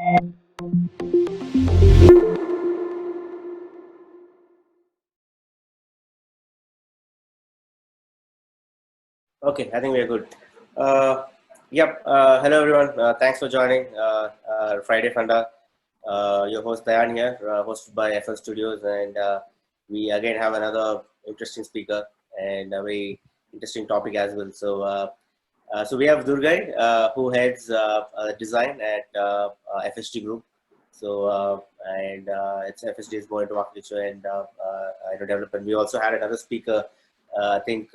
Okay, I think we are good. Yep. Hello, everyone. Thanks for joining Friday Funda. Your host Dayan here, hosted by FL Studios, and we again have another interesting speaker and a very interesting topic as well. So we have Dhurgai, who heads design at FHD Group. It's FHD is more into architecture and development. We also had another speaker, I think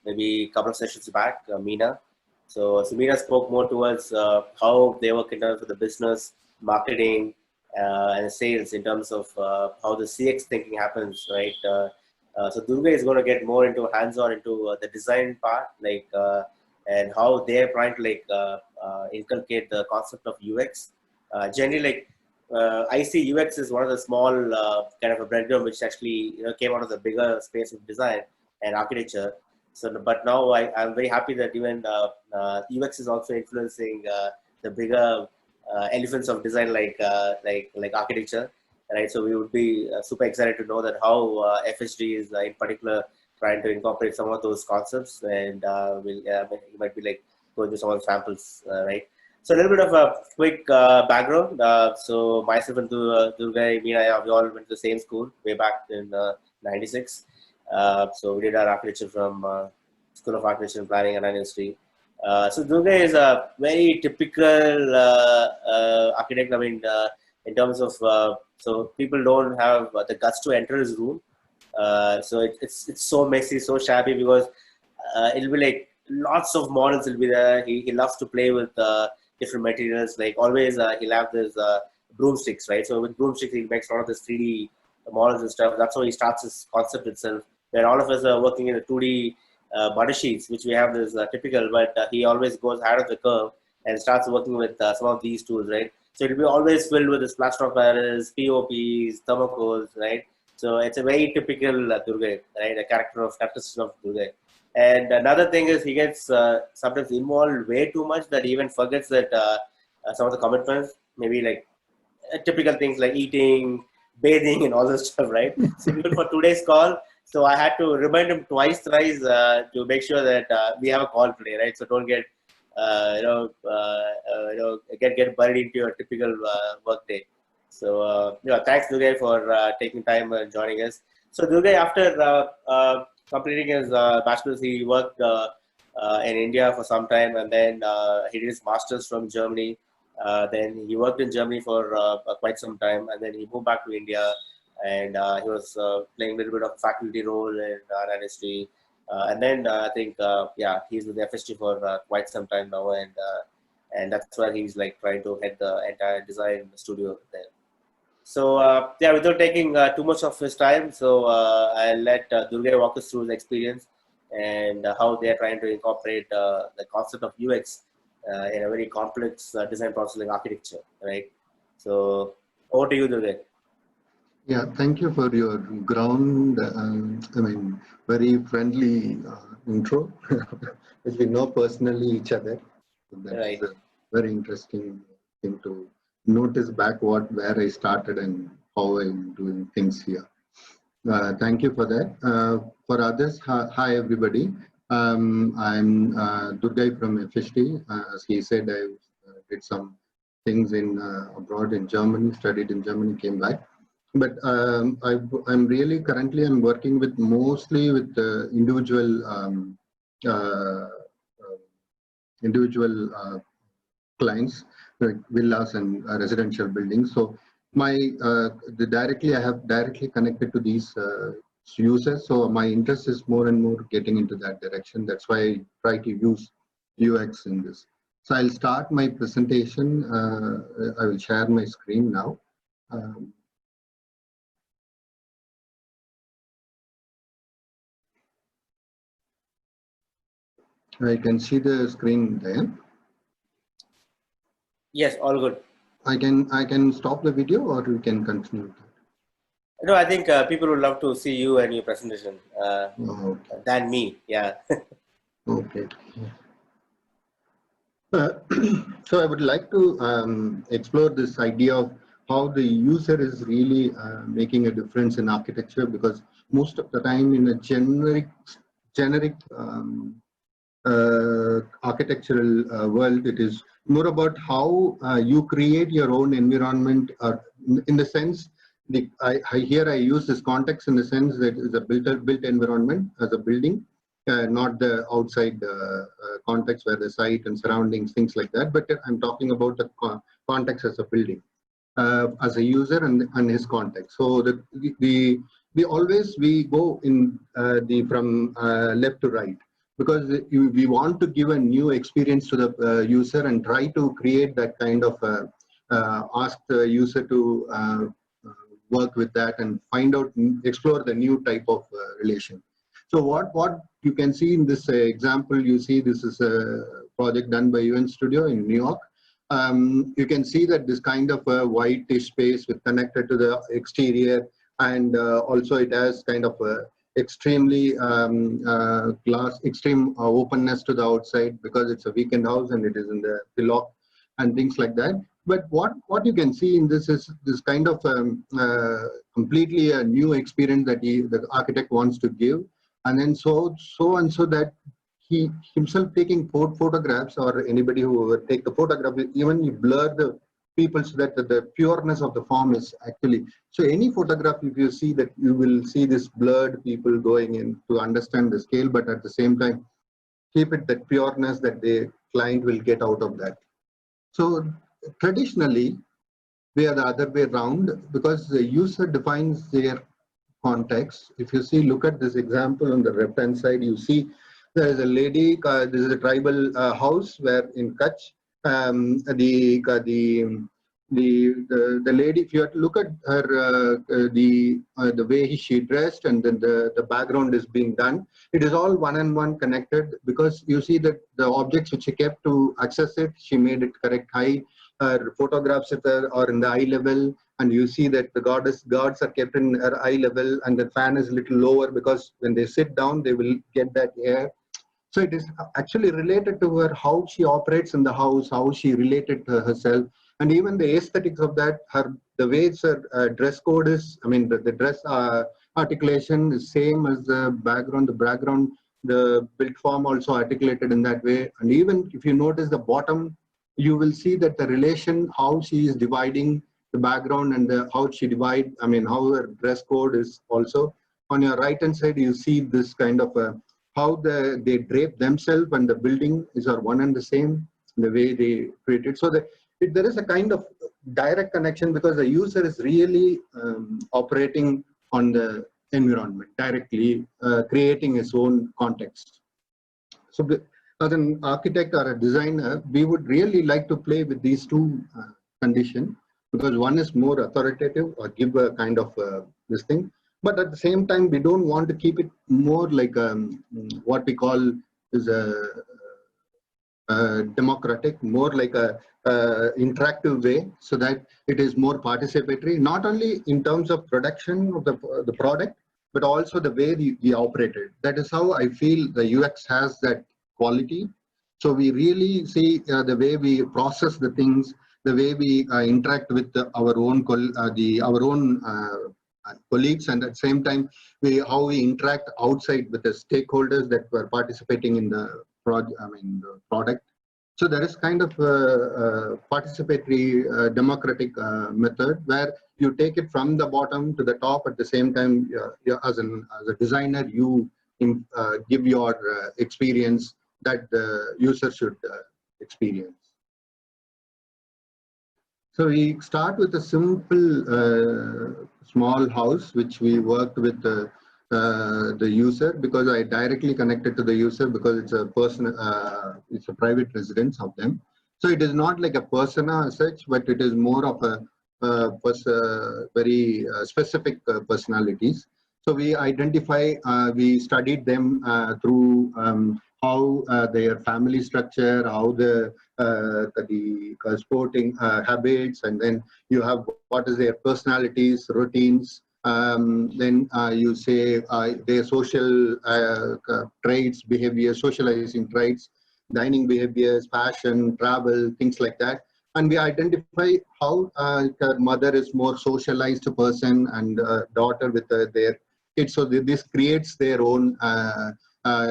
maybe a couple of sessions back, Meena. So Meena spoke more towards how they work in terms of the business, marketing, and sales in terms of how the CX thinking happens, right? So Durga is going to get more into hands-on into the design part, and how they're trying to inculcate the concept of UX. Generally, I see UX is one of the small kind of a breadcrumb which actually came out of the bigger space of design and architecture. So, but now I'm very happy that even UX is also influencing the bigger elephants of design, like architecture, right? So we would be super excited to know that how FHD is in particular trying to incorporate some of those concepts, and you might be like going to some of the samples, right? So a little bit of a quick background. So myself and Dhurgai, Meena, we all went to the same school way back in '96. So we did our architecture from School of Architecture and Planning and Industry. So Dhurgai is a very typical architect. I mean, in terms of so people don't have the guts to enter his room. So it's so messy, so shabby, because it'll be like lots of models will be there. He loves to play with different materials. Like always, he'll have this broomsticks, right? So with broomsticks, he makes a lot of this 3D models and stuff. That's how he starts his concept itself. Where all of us are working in the 2D butter sheets, which we have this typical, but he always goes ahead of the curve and starts working with some of these tools, right? So it'll be always filled with this plaster of Paris, POPs, thermocols, right? So it's a very typical Dhurgai, right? A characteristic of Dhurgai. And another thing is he gets sometimes involved way too much that he even forgets that some of the commitments, maybe like typical things like eating, bathing, and all this stuff, right? So even for today's call, so I had to remind him thrice to make sure that we have a call today, right? So don't get get buried into your typical work day. So thanks Dhurgai for taking time and joining us. So Dhurgai, after completing his bachelor's, he worked in India for some time, and then he did his master's from Germany. Then he worked in Germany for quite some time, and then he moved back to India, and he was playing a little bit of a faculty role in our industry. And then I think he's with FST for quite some time now, and that's where he's like trying to head the entire design studio there. So without taking too much of his time, so I'll let Dhurgai walk us through his experience and how they are trying to incorporate the concept of UX in a very complex design process like architecture, right? So over to you, Dhurgai. Yeah, thank you for your very friendly intro. As we know personally each other, that's Right. a very interesting thing to notice back where I started and how I'm doing things here. Thank you for that. For others, hi everybody. I'm Dhurgai from FHD. As he said, I did some things in abroad in Germany, studied in Germany, came back. But I'm really currently I'm working with mostly with individual clients, like villas and residential buildings. So my I have directly connected to these users. So my interest is more and more getting into that direction. That's why I try to use UX in this. So I'll start my presentation. I will share my screen now. I can see the screen there. Yes, all good. I can stop the video, or we can continue. No, I think people would love to see you and your presentation than me. Yeah. Okay. Uh, so I would like to explore this idea of how the user is really making a difference in architecture, because most of the time in a generic architectural world, it is more about how you create your own environment, in the sense, here I use this context in the sense that it's a built environment as a building, not the outside context where the site and surroundings, things like that, but I'm talking about the context as a building, as a user and his context. So we go in from left to right, because we want to give a new experience to the user and try to create that kind of ask the user to work with that and find out, explore the new type of relation. So what you can see in this example, you see this is a project done by UN Studio in New York. You can see that this kind of a whitish space with connected to the exterior, and also it has kind of a extremely extreme openness to the outside, because it's a weekend house and it is in the hillock and things like that. But what you can see in this is this kind of completely a new experience that the architect wants to give, and then so that he himself taking photographs, or anybody who will take the photograph, even you blur the people so that the pureness of the form is actually. So any photograph, if you see that, you will see this blurred people going in to understand the scale, but at the same time keep it that pureness that the client will get out of that. So traditionally we are the other way around, because the user defines their context. If you see, look at this example on the left hand side, you see there is a lady, this is a tribal house where in Kutch, the lady, if you have to look at her, the way she dressed, and then the background is being done, it is all one-on-one connected, because you see that the objects which she kept to access it, she made it correct height. Her photographs are in the eye level, and you see that the guards are kept in her eye level, and the fan is a little lower, because when they sit down they will get that air. So it is actually related to her, how she operates in the house, how she related to herself, and even the aesthetics of that, the way her dress code is, I mean the dress articulation is same as the background, the built form also articulated in that way. And even if you notice the bottom, you will see that the relation, how she is dividing the background, and how she divide, I mean how her dress code is also. On your right hand side, you see this kind of how they drape themselves, and the building is one and the same, the way they treat it. So there is a kind of direct connection, because the user is really operating on the environment directly, creating his own context. So as an architect or a designer, we would really like to play with these two conditions, because one is more authoritative or give a kind of this thing, but at the same time we don't want to keep it more like what we call is a democratic, more like a interactive way, so that it is more participatory, not only in terms of production of the product, but also the way we operate it. That is how I feel the UX has that quality. So we really see the way we process the things, the way we interact with our own colleagues, and at the same time how we interact outside with the stakeholders that were participating in the product. So there is kind of a participatory democratic method, where you take it from the bottom to the top. At the same time, as a designer, you give your experience that the user should experience. So we start with a simple small house, which we worked with the user, because I directly connected to the user, because it's a person, it's a private residence of them. So it is not like a persona as such, but it is more of a very specific personalities. So we identify, we studied them through how their family structure, how the sporting habits, and then you have what is their personalities, routines. Then you say their social traits, behavior, socializing traits, dining behaviors, fashion, travel, things like that. And we identify how her mother is more socialized person and daughter with their kids. So this creates their own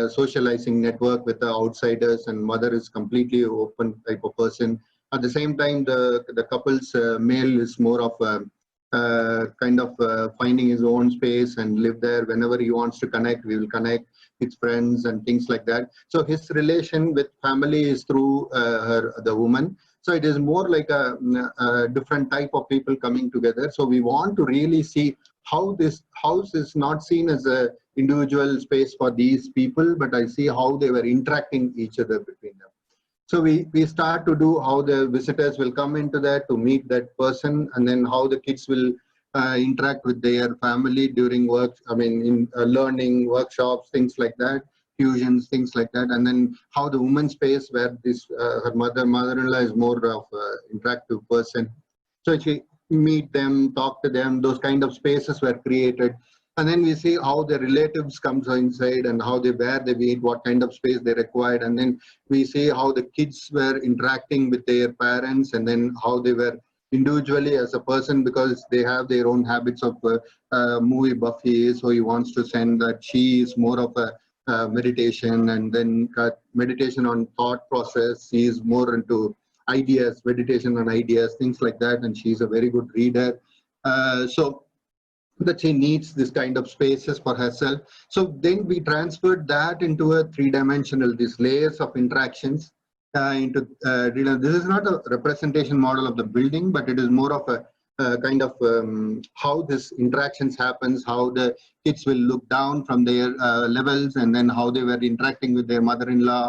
socializing network with the outsiders, and mother is completely open type of person. At the same time, the couple's male is more of a kind of finding his own space and live there. Whenever he wants to connect, we will connect with friends and things like that. So his relation with family is through the woman. So it is more like a different type of people coming together. So we want to really see how this house is not seen as a individual space for these people, but I see how they were interacting each other between them. So we start to do how the visitors will come into that to meet that person, and then how the kids will interact with their family during work, I mean, in learning, workshops, things like that, fusions, things like that. And then how the woman's space, where this her mother-in-law is more of an interactive person. So she meet them, talk to them, those kind of spaces were created. And then we see how the relatives comes inside and how where they meet, what kind of space they required. And then we see how the kids were interacting with their parents, and then how they were individually as a person, because they have their own habits of movie buffy. So he wants to send that she is more of a meditation, and then meditation on thought process. She is more into ideas, meditation on ideas, things like that. And she's a very good reader. So that she needs this kind of spaces for herself. So then we transferred that into a three-dimensional, these layers of interactions into, this is not a representation model of the building, but it is more of a kind of how this interactions happens, how the kids will look down from their levels, and then how they were interacting with their mother-in-law,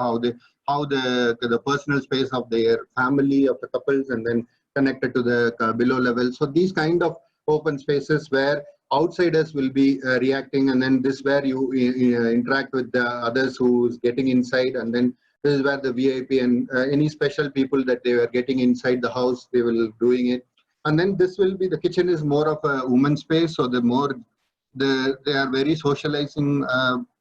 how the personal space of their family, of the couples, and then connected to the below level. So these kind of open spaces where outsiders will be reacting, and then this where you interact with the others who's getting inside, and then this is where the VIP and any special people that they were getting inside the house, they will doing it. And then this will be, the kitchen is more of a woman's space, so the more they are very socializing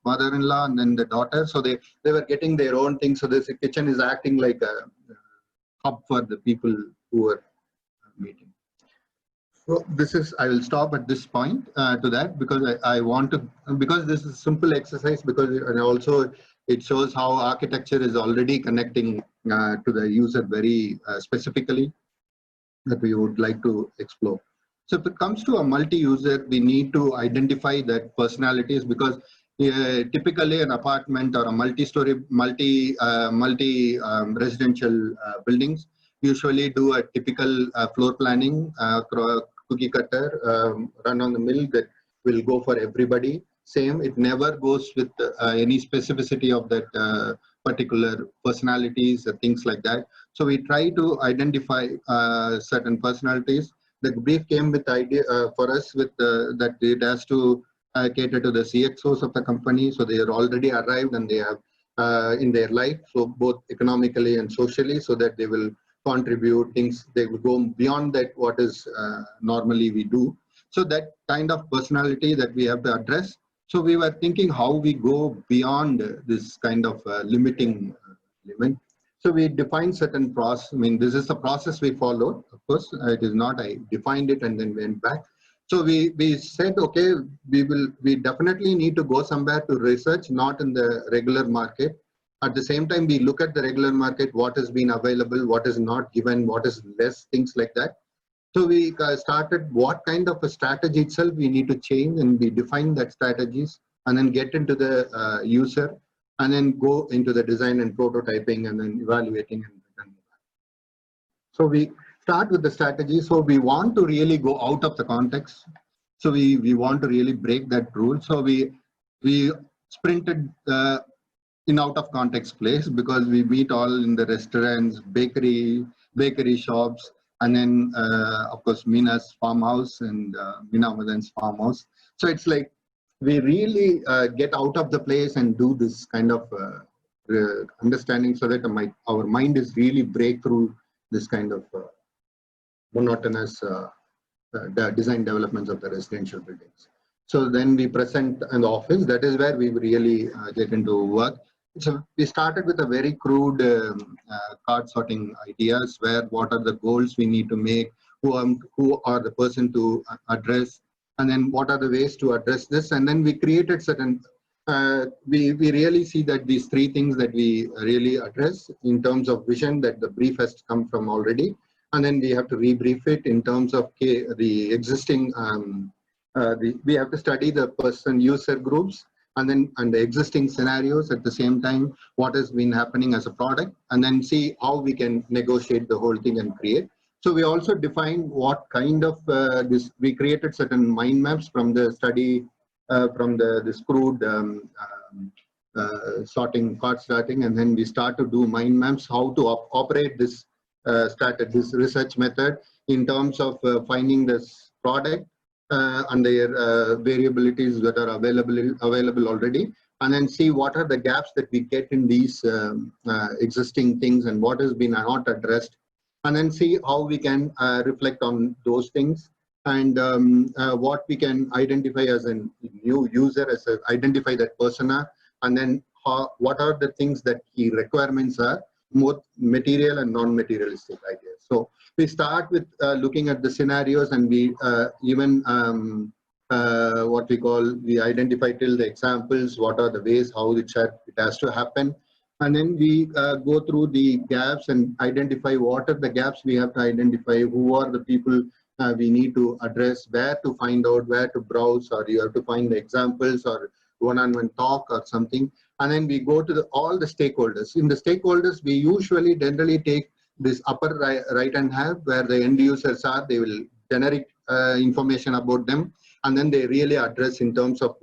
mother-in-law and then the daughter, so they were getting their own thing. So this kitchen is acting like a hub for the people who are meeting. So this is, I will stop at this point to that, because I want to, because this is a simple exercise, because and also it shows how architecture is already connecting to the user very specifically, that we would like to explore. So if it comes to a multi-user, we need to identify that personalities, because typically an apartment or a multi-story, residential buildings usually do a typical floor planning, cookie cutter, run on the mill, that will go for everybody. Same, it never goes with any specificity of that particular personalities, things like that. So we try to identify certain personalities. The brief came with idea for us with that it has to cater to the CXOs of the company. So they are already arrived and they have in their life, so both economically and socially, so that they will contribute things, they will go beyond that what is normally we do. So that kind of personality that we have to address. So we were thinking how we go beyond this kind of limiting limit. So we defined certain process. I mean, this is the process we followed. Of course, it is not I defined it and then went back. So we said, okay, we definitely need to go somewhere to research, not in the regular market. At the same time, we look at the regular market, what has been available, what is not given, what is less, things like that. So we started what kind of a strategy itself we need to change, and we define that strategies, and then get into the user, and then go into the design and prototyping, and then evaluating. So we start with the strategy. So we want to really go out of the context. So we want to really break that rule. So we sprinted in out of context place, because we meet all in the restaurants, bakery shops, and then of course Mina's farmhouse and Mina Madan's farmhouse. So it's like we really get out of the place and do this kind of understanding, so that our mind is really break through this kind of monotonous the design developments of the residential buildings. So then we present in the office. That is where we really get into work. So we started with a very crude card sorting ideas, where what are the goals we need to make, who are the person to address, and then what are the ways to address this. And then we created certain, we really see that these three things that we really address in terms of vision, that the brief has come from already, and then we have to rebrief it in terms of the existing, we have to study the person user groups, and the existing scenarios at the same time, what has been happening as a product, and then see how we can negotiate the whole thing and create. So we also defined what kind of we created certain mind maps from the study, from this crude card starting, and then we start to do mind maps, how to operate this this research method in terms of finding this product and their variabilities that are available already, and then see what are the gaps that we get in these existing things and what has been not addressed, and then see how we can reflect on those things, and what we can identify as a new user, identify that persona, and then what are the things that key requirements are, both material and non-materialistic ideas. So we start with looking at the scenarios, and we even what we call, we identify till the examples, what are the ways how it has to happen, and then we go through the gaps and identify what are the gaps we have to identify, who are the people we need to address, where to find out, where to browse, or you have to find the examples or one-on-one talk or something. And then we go to all the stakeholders. In the stakeholders, we usually generally take this upper right hand half, where the end users are. They will generate information about them, and then they really address in terms of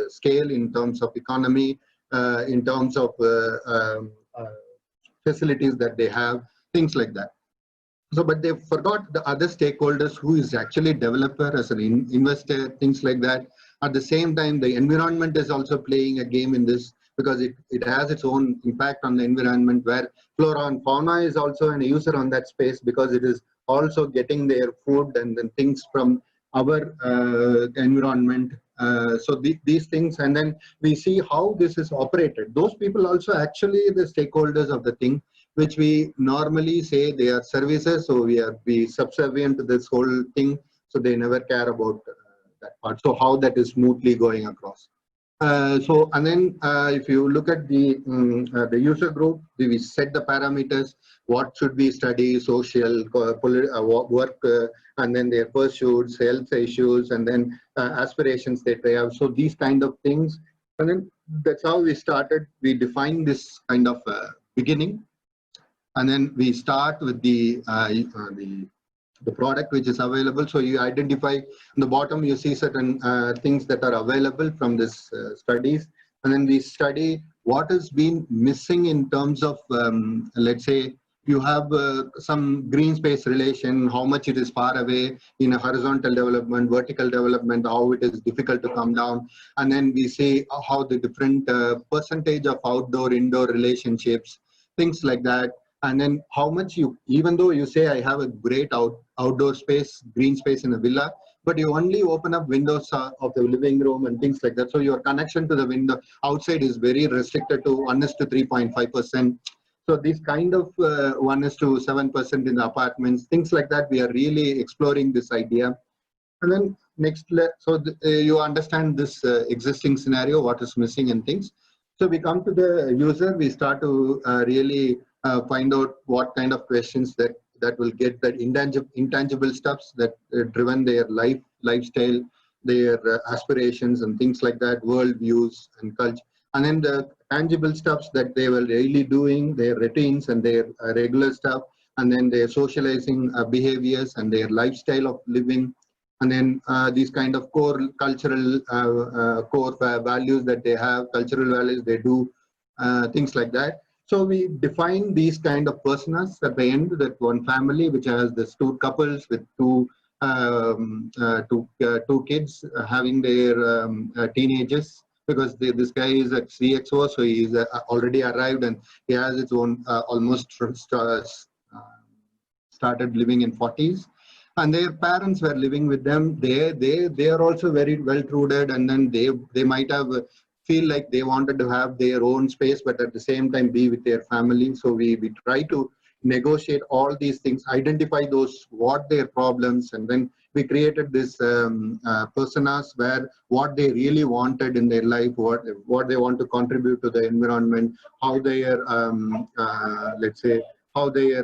scale, in terms of economy, in terms of facilities that they have, things like that. So, but they forgot the other stakeholders, who is actually developer, as an investor, things like that. At the same time, the environment is also playing a game in this, because it has its own impact on the environment, where flora and fauna is also an user on that space, because it is also getting their food and then things from our environment. So these things, and then we see how this is operated. Those people also actually the stakeholders of the thing, which we normally say they are services, so we subservient to this whole thing, so they never care about that part. So how that is smoothly going across. So, and then if you look at the user group, we set the parameters, what should we study, social, work, and then their pursuits, health issues, and then aspirations that they have. So these kind of things, and then that's how we started. We defined this kind of beginning, and then we start with the product which is available. So you identify on the bottom, you see certain things that are available from this studies, and then we study what has been missing in terms of, let's say, you have some green space relation, how much it is far away in a horizontal development, vertical development, how it is difficult to come down. And then we see how the different percentage of outdoor, indoor relationships, things like that. And then how much you, even though you say I have a great outdoor space, green space in a villa, but you only open up windows of the living room and things like that. So your connection to the window outside is very restricted to 1:3.5%. So this kind of 1:7% in the apartments, things like that, we are really exploring this idea. And then next, so you understand this existing scenario, what is missing and things. So we come to the user, we start to really find out what kind of questions that will get that intangible stuffs that driven their lifestyle, their aspirations and things like that, world views and culture. And then the tangible stuffs that they were really doing, their routines and their regular stuff, and then their socializing behaviors and their lifestyle of living. And then these kind of core cultural core values that they have, cultural values they do, things like that. So we define these kind of personas at the end, that one family which has this two couples with two kids having their teenagers, because this guy is a CXO, so he is already arrived and he has his own almost started living in 40s. And their parents were living with them. They are also very well rooted, and then they might have feel like they wanted to have their own space, but at the same time be with their family. So we try to negotiate all these things, identify those, what their problems, and then we created this personas where what they really wanted in their life, what they want to contribute to the environment, how their let's say how their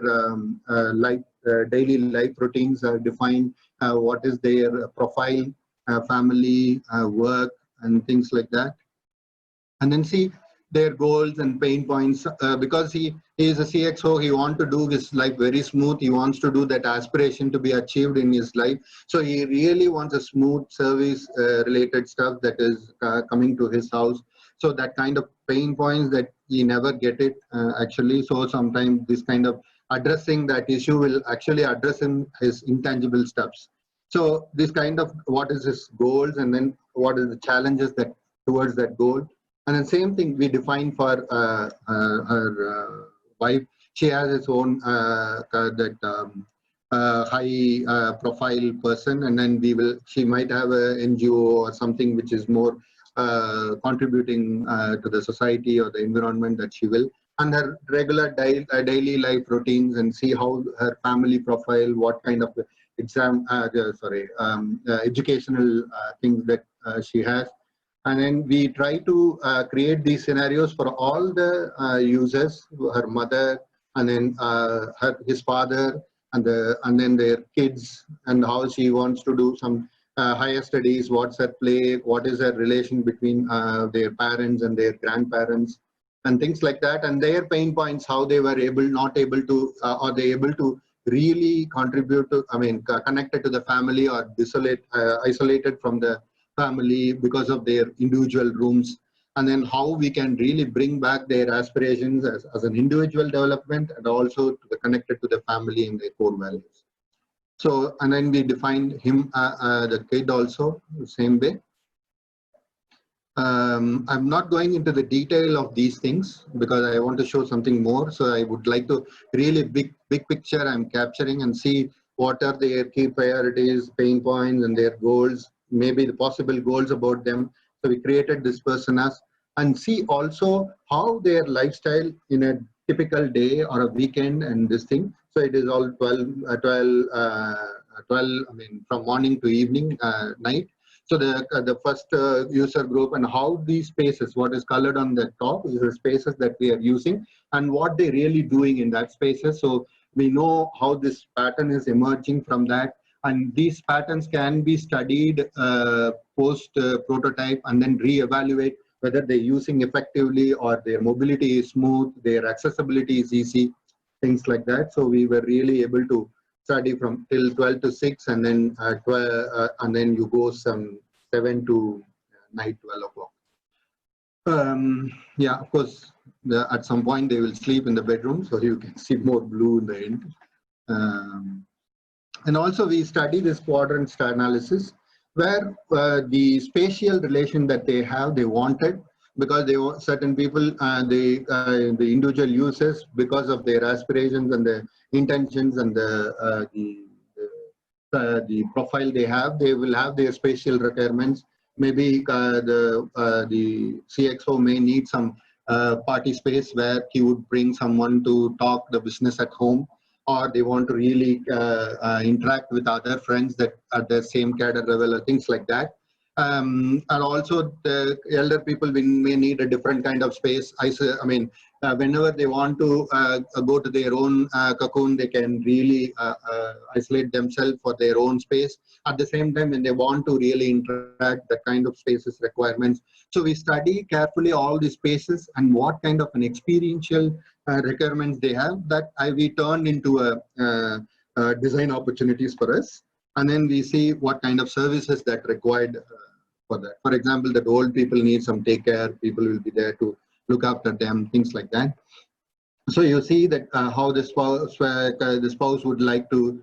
daily life routines are defined, what is their profile, family, work, and things like that. And then see their goals and pain points, because he is a CXO, he wants to do his life very smooth, he wants to do that aspiration to be achieved in his life. So he really wants a smooth service related stuff that is coming to his house. So that kind of pain points that he never get it actually. So sometimes this kind of addressing that issue will actually address his intangible steps. So this kind of what is his goals, and then what is the challenges that towards that goal. And the same thing we define for her wife. She has its own high profile person, and then she might have a NGO or something which is more contributing to the society or the environment that she will. And her regular daily life routines, and see how her family profile, what kind of educational things that she has. And then we try to create these scenarios for all the users, her mother, and then his father, and then their kids, and how she wants to do some higher studies, what's her play, what is her relation between their parents and their grandparents, and things like that, and their pain points, how they were not able to, or they able to really contribute to, connected to the family, or isolated from the family because of their individual rooms, and then how we can really bring back their aspirations as an individual development, and also to the connected to the family and their core values. So, and then we define him, the kid also, the same way. I'm not going into the detail of these things because I want to show something more. So I would like to really big picture I'm capturing, and see what are their key priorities, pain points, and their goals, maybe the possible goals about them. So we created this personas, and see also how their lifestyle in a typical day or a weekend and this thing. So it is all 12, from morning to evening, night. So the first user group, and how these spaces, what is colored on the top is the spaces that we are using, and what they're really doing in that spaces. So we know how this pattern is emerging from that, and these patterns can be studied post prototype, and then re-evaluate whether they're using effectively, or their mobility is smooth, their accessibility is easy, things like that. So we were really able to study from till 12 to 6, and then 12, and then you go some 7 to night 12 o'clock. Yeah, of course, at some point they will sleep in the bedroom, so you can see more blue in the end. And also we study this quadrant analysis, where the spatial relation that they have, they wanted, because they were certain people, the individual users, because of their aspirations and the intentions and the profile they have, they will have their spatial requirements. Maybe the CXO may need some party space where he would bring someone to talk the business at home, or they want to really interact with other friends that at the same cadre level, or things like that. And also the elder people may need a different kind of space. Whenever they want to go to their own cocoon, they can really isolate themselves for their own space. At the same time, when they want to really interact, that kind of spaces requirements. So we study carefully all these spaces and what kind of an experiential requirements they have, that we turned into a design opportunities for us. And then we see what kind of services that required for that. For example, that old people need some take care, people will be there to look after them, things like that. So you see that how the spouse would like to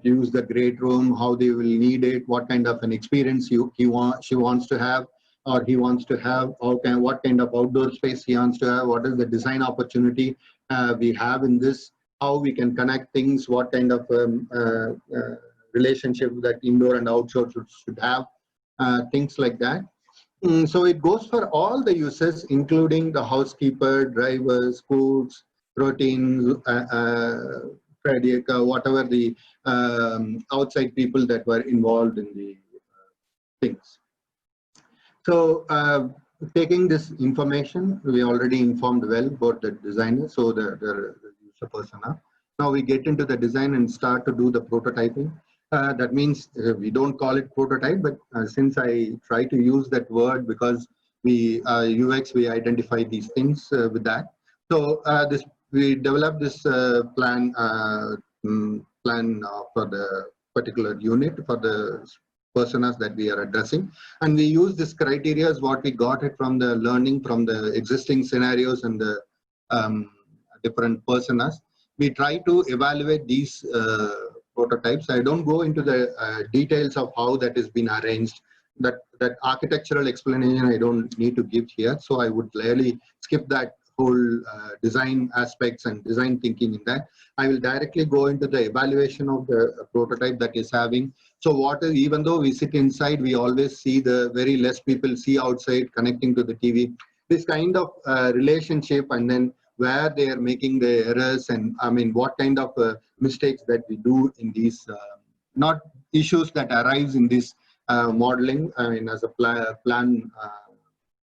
use the great room, how they will need it, what kind of an experience she wants to have, or he wants to have, what kind of outdoor space he wants to have, what is the design opportunity we have in this, how we can connect things, what kind of relationship that indoor and outdoor should have, things like that. So it goes for all the users, including the housekeeper, drivers, cooks, routines, cardiac, whatever the outside people that were involved in the things. So taking this information, we already informed well about the designer, so the user persona. Now we get into the design and start to do the prototyping. That means we don't call it prototype, but since I try to use that word because we UX, we identify these things with that. So this we developed this plan for the particular unit for the personas that we are addressing, and we use this criteria as what we got it from the learning from the existing scenarios and the different personas. We try to evaluate these prototypes. I don't go into the details of how that has been arranged. That architectural explanation I don't need to give here, so I would clearly skip that whole design aspects and design thinking in that. I will directly go into the evaluation of the prototype that is having. So what is, even though we sit inside, we always see the very less people see outside connecting to the TV. This kind of relationship, and then where they are making the errors, and I mean what kind of mistakes that we do in these not issues that arise in this modeling. I mean as a plan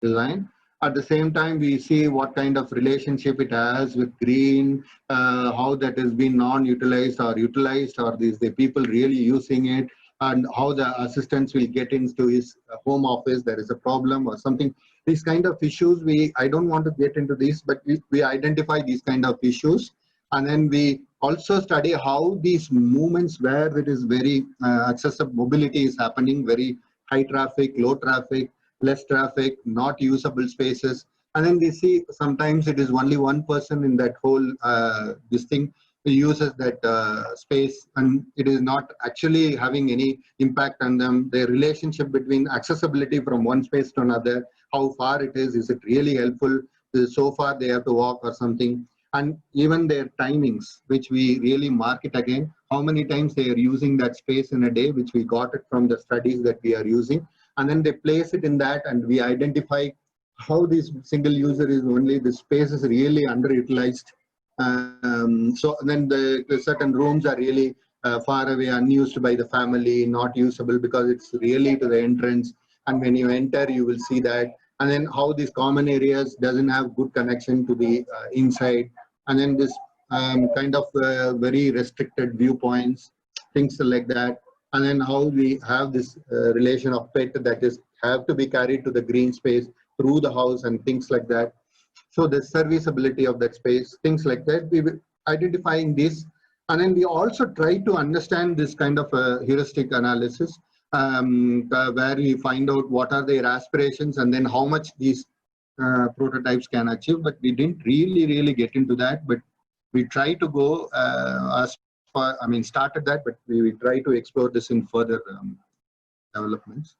design. At the same time, we see what kind of relationship it has with green, how that has been non-utilized or utilized, or is the people really using it, and how the assistants will get into his home office. There is a problem or something. These kind of issues, I don't want to get into this, but we identify these kind of issues, and then we also study how these movements where it is very accessible mobility is happening, very high traffic, low traffic, less traffic, not usable spaces. And then we see sometimes it is only one person in that whole this thing who uses that space, and it is not actually having any impact on them. The relationship between accessibility from one space to another, how far it is it really helpful? So far they have to walk or something. And even their timings, which we really mark it again, how many times they are using that space in a day, which we got it from the studies that we are using. And then they place it in that, and we identify how this single user is only, the space is really underutilized. So then the certain rooms are really far away, unused by the family, not usable because it's really to the entrance. And when you enter, you will see that. And then how these common areas doesn't have good connection to the inside. And then this kind of very restricted viewpoints, things like that. And then how we have this relation of pet that is have to be carried to the green space through the house and things like that. So the serviceability of that space, things like that, we will identifying this. And then we also try to understand this kind of heuristic analysis where we find out what are their aspirations and then how much these prototypes can achieve. But we didn't really get into that, but we try to go as far, I mean, started that, but we try to explore this in further developments.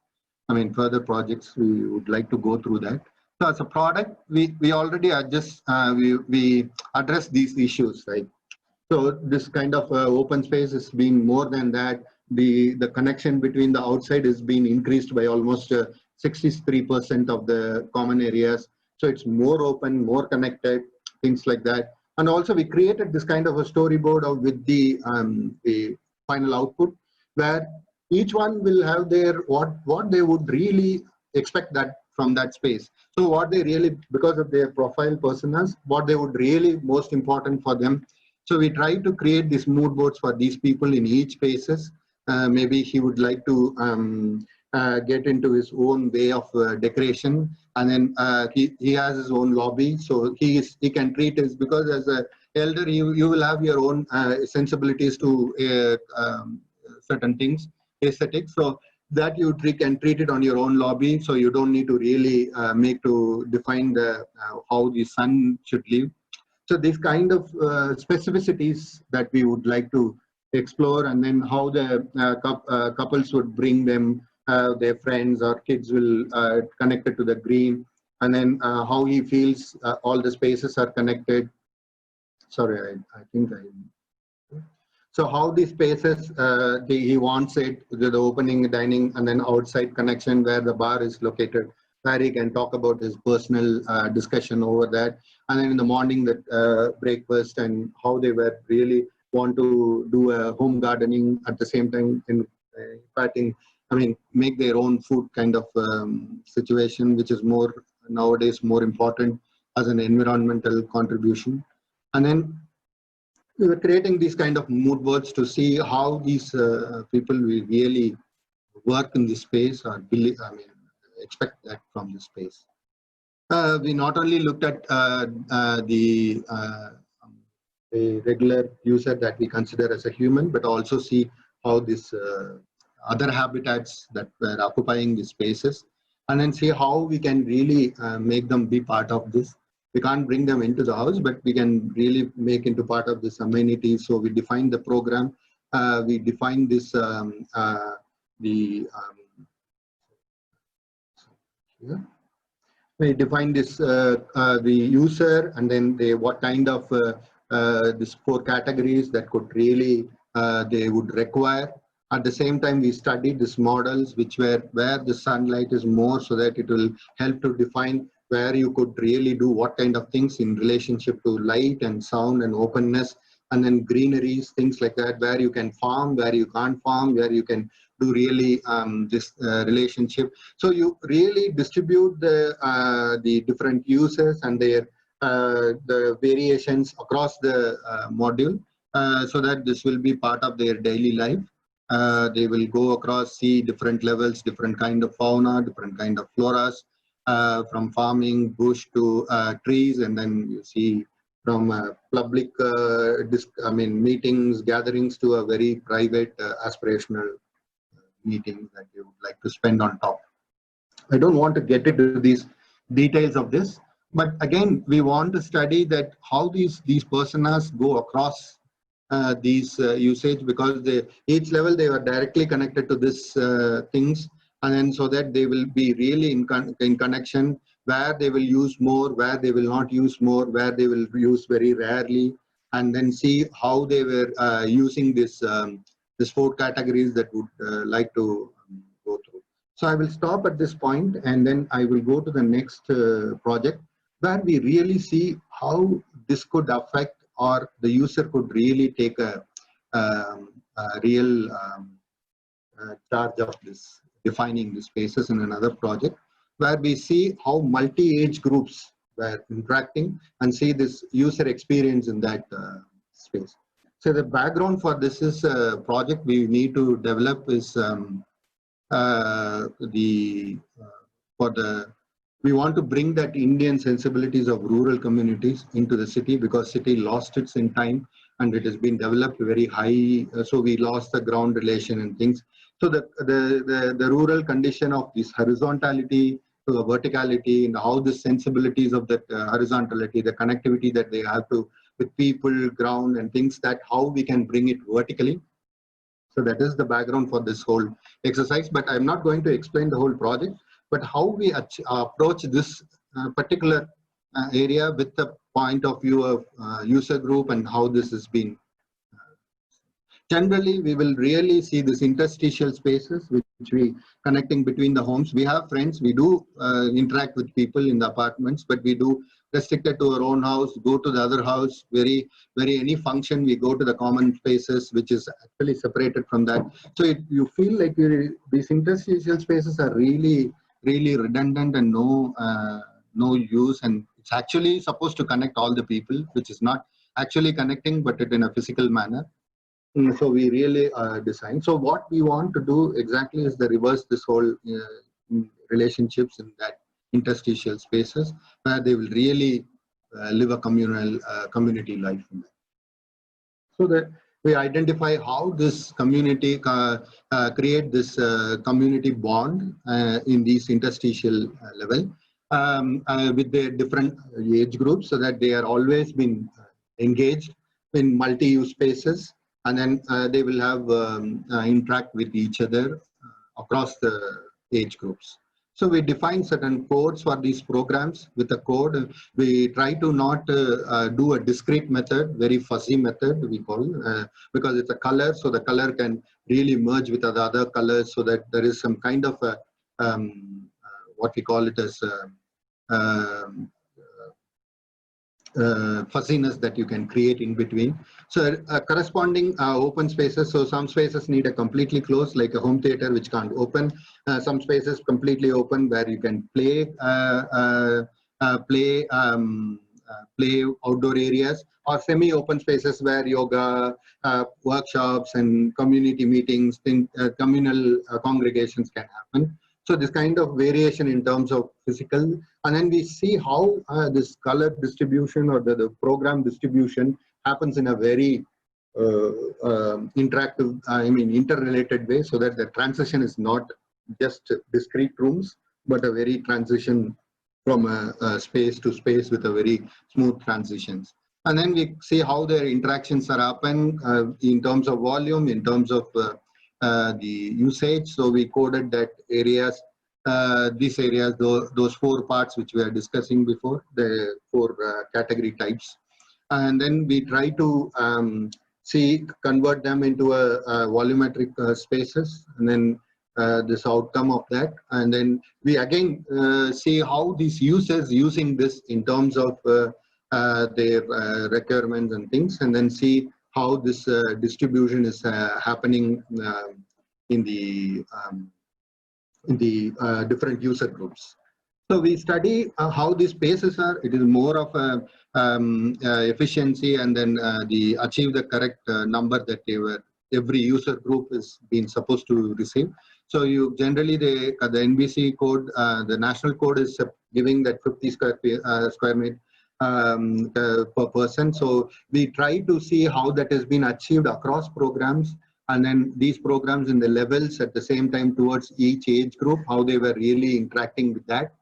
I mean, further projects, we would like to go through that. So as a product, we already adjust, we address these issues, right? So this kind of open space has been more than that. The connection between the outside has been increased by almost 63% of the common areas. So it's more open, more connected, things like that. And also we created this kind of a storyboard with the final output, where each one will have their what they would really expect that from that space. So what they really, because of their profile personas, what they would really most important for them. So we try to create these mood boards for these people in each spaces. Maybe he would like to get into his own way of decoration, and then he has his own lobby, so he can treat his, because as a elder you will have your own sensibilities to certain things, aesthetics, so that you can treat it on your own lobby, so you don't need to really make to define the how the sun should live. So these kind of specificities that we would like to explore, and then how the couples would bring them, their friends or kids will connect it to the green, and then how he feels all the spaces are connected. Sorry, I think so how these spaces, he wants it, the opening, dining, and then outside connection where the bar is located. where he can talk about his personal discussion over that. And then in the morning, that breakfast and how they were really want to do a home gardening at the same time in imparting, make their own food kind of situation, which is more nowadays more important as an environmental contribution. And then we were creating these kind of mood boards to see how these people will really work in this space or believe, expect that from the space. We not only looked at the regular user that we consider as a human, but also see how this other habitats that were occupying the spaces, and then see how we can really make them be part of this. We can't bring them into the house, but we can really make into part of this amenity. So we define the program. We define this we define this the user, and then what kind of these 4 categories that could really they would require. At the same time, we studied these models which were where the sunlight is more, so that it will help to define where you could really do what kind of things in relationship to light and sound and openness, and then greeneries, things like that, where you can farm, where you can't farm, where you can do really this relationship. So you really distribute the different users and their the variations across the module, so that this will be part of their daily life. They will go across, see different levels, different kind of fauna, different kind of floras, from farming, bush to trees, and then you see from public meetings, gatherings, to a very private aspirational meeting that you would like to spend on top. I don't want to get into these details of this, but again, we want to study that how these personas go across these usage, because each level they are directly connected to this things, and then so that they will be really in connection, where they will use more, where they will not use more, where they will use very rarely, and then see how they were using this 4 categories that would like to go through. So I will stop at this point, and then I will go to the next project, where we really see how this could affect, or the user could really take a real charge of this, defining the spaces in another project, where we see how multi-age groups were interacting and see this user experience in that space. So the background for this is a project we need to develop is we want to bring that Indian sensibilities of rural communities into the city, because city lost its in time and it has been developed very high. So we lost the ground relation and things. So the rural condition of this horizontality to the verticality, and how the sensibilities of that horizontality, the connectivity that they have to with people, ground and things, that how we can bring it vertically. So that is the background for this whole exercise, but I'm not going to explain the whole project, but how we approach this particular area with the point of view of user group, and how this has been. Generally, we will really see this interstitial spaces which we connecting between the homes. We have friends, we do interact with people in the apartments, but we do restricted to our own house, go to the other house, any function, we go to the common spaces, which is actually separated from that. So you feel like these interstitial spaces are really redundant and no use, and it's actually supposed to connect all the people, which is not actually connecting, but it in a physical manner. So we really design. So what we want to do exactly is the reverse this whole relationships in that interstitial spaces, where they will really live a community life in that. So that we identify how this community create this community bond in these interstitial level with their different age groups, so that they are always been engaged in multi-use spaces, and then they will have interact with each other across the age groups. So we define certain codes for these programs. With the code, we try to not do a discrete method, very fuzzy method we call, because it's a color, so the color can really merge with the other colors, so that there is some kind of a what we call it as fuzziness that you can create in between. So corresponding open spaces. So some spaces need a completely closed, like a home theater, which can't open. Some spaces completely open where you can play play outdoor areas, or semi-open spaces where yoga, workshops, and community meetings, communal congregations can happen. So this kind of variation in terms of physical, and then we see how this color distribution or the program distribution happens in a very interactive, interrelated way, so that the transition is not just discrete rooms, but a very transition from a space to space with a very smooth transitions. And then we see how their interactions are happen in terms of volume, in terms of the usage. So we coded that areas, these areas, those 4 parts which we are discussing before, the 4 category types. And then we try to convert them into a volumetric spaces, and then this outcome of that. And then we again see how these users using this in terms of their requirements and things, and then see how this distribution is happening in the different user groups. So we study how these spaces are. It is more of a efficiency, and then the achieve the correct number that every user group is being supposed to receive. So you generally the NBC code, the national code is giving that 50 square meter per person. So we try to see how that has been achieved across programs, and then these programs in the levels at the same time towards each age group, how they were really interacting with that.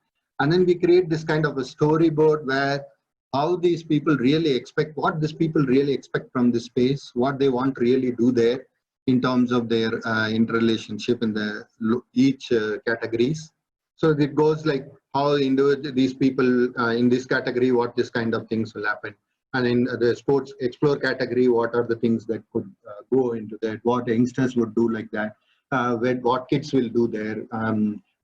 And then we create this kind of a storyboard where how these people really expect, what these people really expect from this space, what they want to really do there in terms of their interrelationship in the each categories. So it goes like how these people in this category, what this kind of things will happen. And in the sports explore category, what are the things that could go into that, what youngsters would do like that, what kids will do there.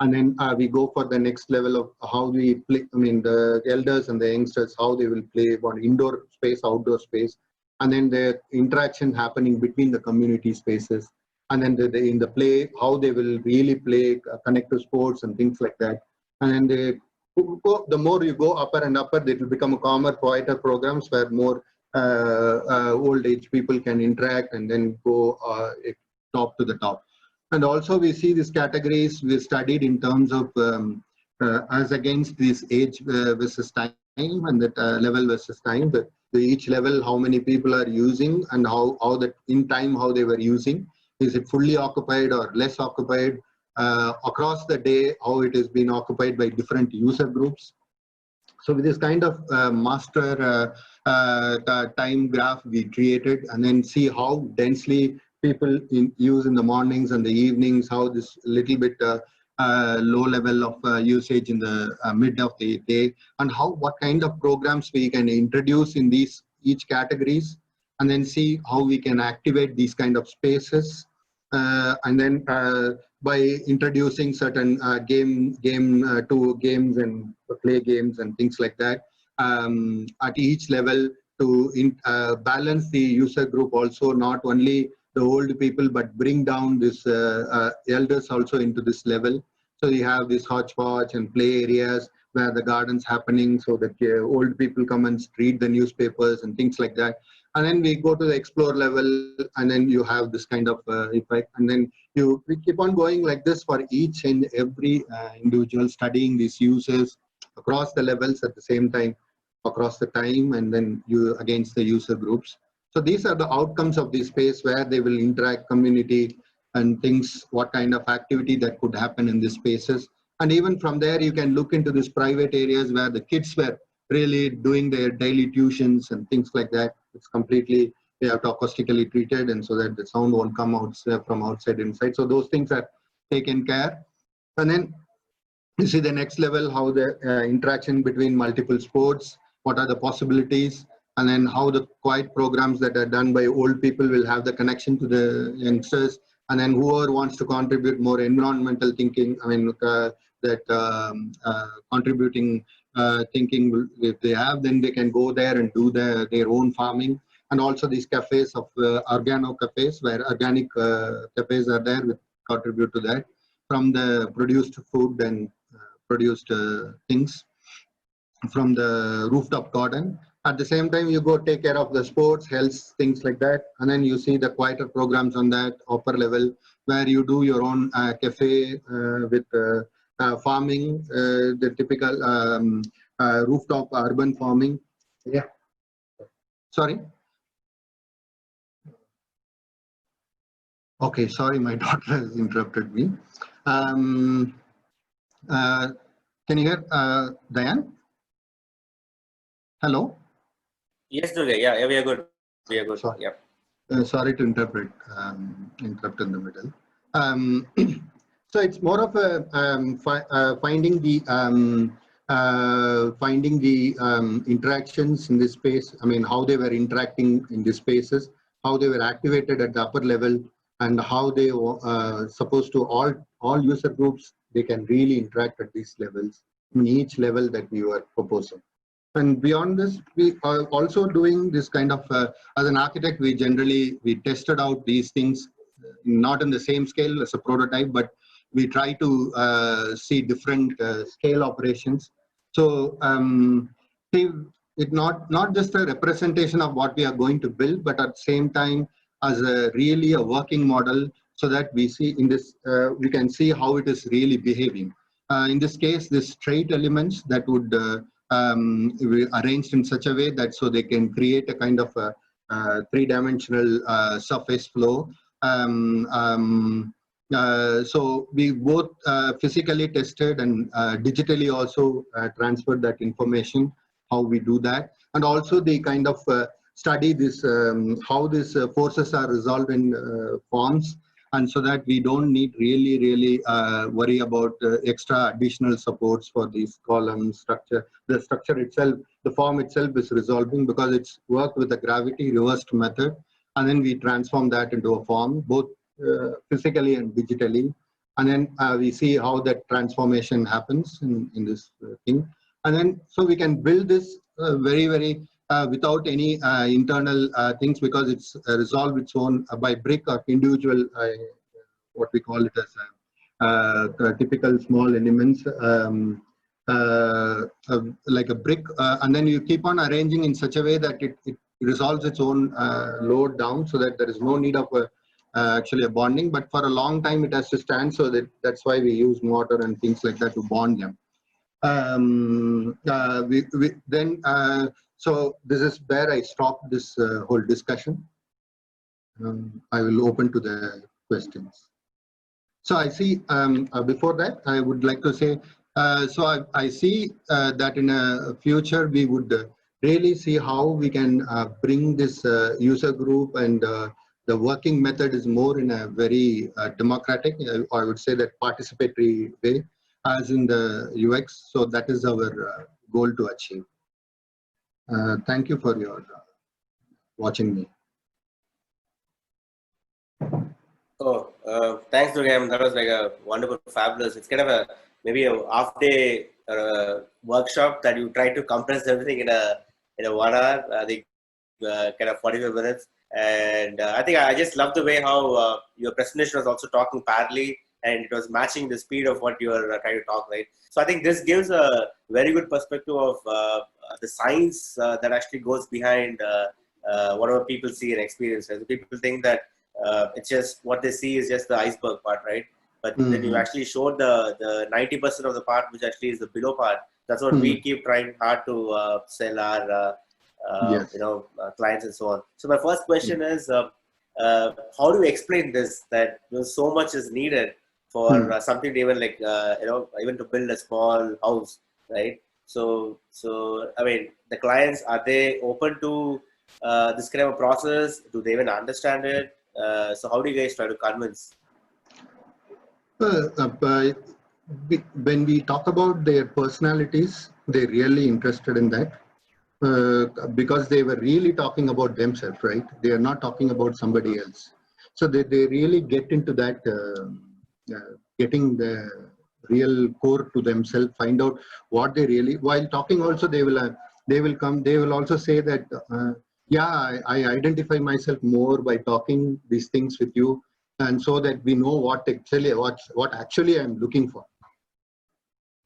And then we go for the next level of how we play, the elders and the youngsters, how they will play on indoor space, outdoor space, and then the interaction happening between the community spaces. And then in the play, how they will really play, connect to sports and things like that. And then the more you go upper and upper, it will become a calmer, quieter programs where more old age people can interact and then go top to the top. And also we see these categories we studied in terms of as against this age versus time, and that level versus time. Each level, how many people are using, and how that in time how they were using. Is it fully occupied or less occupied? Across the day, how it has been occupied by different user groups. So with this kind of master time graph we created, and then see how densely people use in the mornings and the evenings, how this little bit low level of usage in the mid of the day, and what kind of programs we can introduce in these each categories, and then see how we can activate these kind of spaces, and then by introducing certain games and play games and things like that at each level to balance the user group, also not only the old people, but bring down this elders also into this level. So you have this hodgepodge and play areas where the garden's happening, so that old people come and read the newspapers and things like that. And then we go to the explore level, and then you have this kind of effect. And then we keep on going like this for each and every individual, studying these users across the levels at the same time, across the time, and then against the user groups. So these are the outcomes of this space where they will interact, community and things, what kind of activity that could happen in these spaces. And even from there, you can look into these private areas where the kids were really doing their daily tuitions and things like that. It's completely, they have to acoustically treated, and so that the sound won't come out from outside inside. So those things are taken care. And then you see the next level, how the interaction between multiple sports, what are the possibilities, and then how the quiet programs that are done by old people will have the connection to the youngsters, and then whoever wants to contribute more environmental thinking, I mean, contributing thinking, if they have, then they can go there and do their own farming. And also these cafes of organo cafes, where organic cafes are there, which contribute to that from the produced food and produced things from the rooftop garden. At the same time, you go take care of the sports, health, things like that. And then you see the quieter programs on that upper level, where you do your own cafe with farming, the typical rooftop urban farming. Yeah. Sorry. Okay, sorry, my daughter has interrupted me. Can you hear Diane? Hello? Yes, Dhurgai. Yeah, we are good. We are good. Sorry. Yep. Sorry to interrupt in the middle. So it's more of a finding the interactions in this space. I mean, how they were interacting in these spaces, how they were activated at the upper level, and how they supposed to all user groups, they can really interact at these levels, in each level that we were proposing. And beyond this, we are also doing this kind of, as an architect, we tested out these things, not in the same scale as a prototype, but we try to see different scale operations. So it's not just a representation of what we are going to build, but at the same time, as really a working model, so that we see in this, we can see how it is really behaving. In this case, the straight elements that would arranged in such a way that so they can create a kind of a three-dimensional surface flow. So we both physically tested and digitally also transferred that information, how we do that, and also the kind of study this, how these forces are resolved in forms, and so that we don't need really worry about extra additional supports for these column structure. The structure itself, the form itself is resolving because it's worked with the gravity reversed method, and then we transform that into a form, both physically and digitally. And then we see how that transformation happens in this thing. And then, so we can build this very without any internal things, because it's resolved its own by brick or individual, what we call it as typical small elements, like a brick, and then you keep on arranging in such a way that it resolves its own load down, so that there is no need of actually a bonding, but for a long time it has to stand, so that's why we use mortar and things like that to bond them. So this is where I stopped this whole discussion. I will open to the questions. So I see, before that, I would like to say, so I see that in a future, we would really see how we can bring this user group, and the working method is more in a very democratic, I would say that participatory way, as in the UX. So that is our goal to achieve. Thank you for your watching me. Oh, thanks, Dhurgai. That was like a wonderful, fabulous. It's kind of a maybe a half-day workshop that you try to compress everything in a 1 hour. I think kind of 45 minutes. And I think I just love the way how your presentation was also talking parallelly, and it was matching the speed of what you are trying to talk, right? So I think this gives a very good perspective of the science that actually goes behind whatever people see and experience. Right? People think that it's just what they see is just the iceberg part, right? But then you actually showed the 90% of the part, which actually is the below part. That's what we keep trying hard to sell our Yes. clients and so on. So my first question is, how do you explain this, that so much is needed for something to even like even to build a small house, right? So I mean, the clients, are they open to this kind of a process? Do they even understand it? So how do you guys try to convince? When we talk about their personalities, they're really interested in that. Because they were really talking about themselves, right? They are not talking about somebody else. So they really get into that, getting the real core to themselves, find out what they really, while talking also they will also say that, yeah, I identify myself more by talking these things with you, and so that we know what actually I'm looking for.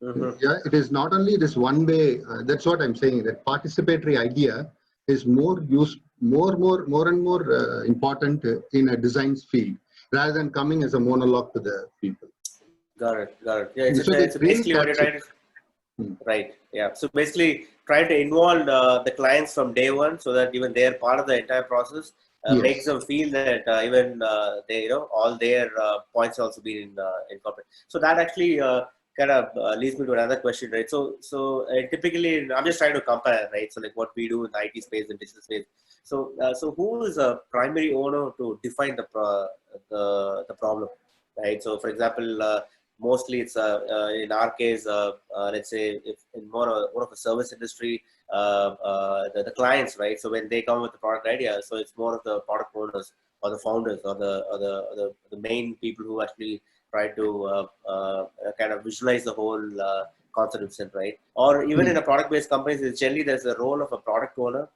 Yeah, it is not only this one way. That's what I'm saying. That participatory idea is more and more important in a design field, rather than coming as a monologue to the people. Got it. Yeah, So it's they really basically what you're catch it. trying to. Right. Yeah. So basically, try to involve the clients from day one, so that even they're part of the entire process. Makes them feel that even they, all their points also been incorporated. So that actually kind of leads me to another question, right? So typically, I'm just trying to compare, right? So like what we do in the IT space and digital space. So who is a primary owner to define the problem, right? So for example, mostly it's in our case, let's say if in more of a service industry, the clients, right? So when they come with the product idea, so it's more of the product owners or the founders or the main people who actually try to kind of visualize the whole concept itself, right? Or even in a product-based companies, generally there's a role of a product owner,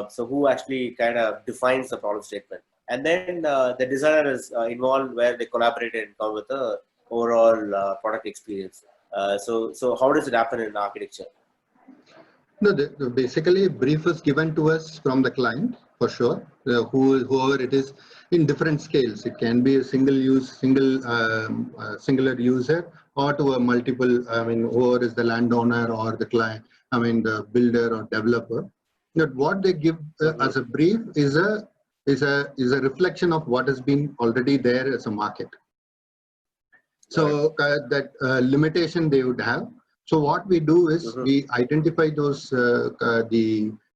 so who actually kind of defines the problem statement, and then the designer is involved, where they collaborate and come with the overall product experience. So how does it happen in architecture? No, basically, brief is given to us from the client, for sure. Whoever it is, in different scales. It can be a singular user, or to a multiple. I mean, whoever is the landowner or the client. I mean, the builder or developer. But what they give as a brief is a reflection of what has been already there as a market. So that limitation they would have. So what we do is we identify those